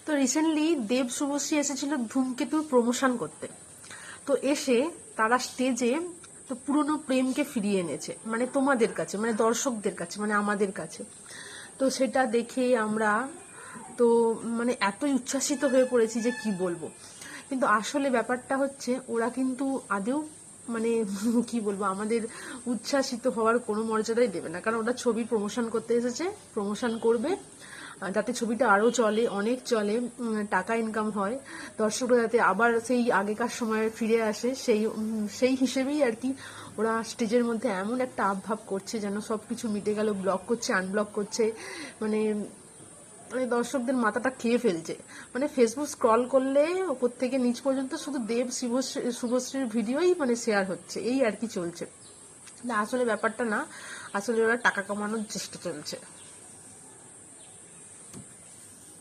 তো রিসেন্টলি দেব শুভশ্রী এসেছিল ধূমকেতুর প্রমোশন করতে। তো এসে তারা স্টেজে তো পুরনো প্রেমকে ফিরিয়ে এনেছে, মানে তোমাদের কাছে, মানে দর্শকদের কাছে, মানে আমাদের কাছে। তো সেটা দেখে আমরা তো মানে এতই উচ্ছ্বাসিত হয়ে পড়েছি যে কি বলবো। কিন্তু আসলে ব্যাপারটা হচ্ছে ওরা কিন্তু আদেও মানে কি বলবো, আমাদের উচ্ছ্বাসিত হওয়ার কোনো মর্যাদাই দেবে না, কারণ ওরা ছবি প্রমোশন করতে এসেছে, প্রমোশন করবে যাতে ছবিটা আরও চলে, অনেক চলে, টাকা ইনকাম হয়, দর্শকরা যাতে আবার সেই আগেকার সময়ে ফিরে আসে, সেই হিসেবেই আর কি ওরা স্টেজের মধ্যে এমন একটা আবভাব করছে যেন সব কিছু মিটে গেল, ব্লক করছে, আনব্লক করছে, মানে মানে দর্শকদের মাথাটা খেয়ে ফেলছে। মানে ফেসবুক স্ক্রল করলে ওপর থেকে নিচ পর্যন্ত শুধু দেব শুভশ্রীর ভিডিওই মানে শেয়ার হচ্ছে, এই আর কি চলছে। আসলে ব্যাপারটা না, আসলে ওরা টাকা কামানোর চেষ্টা চলছে।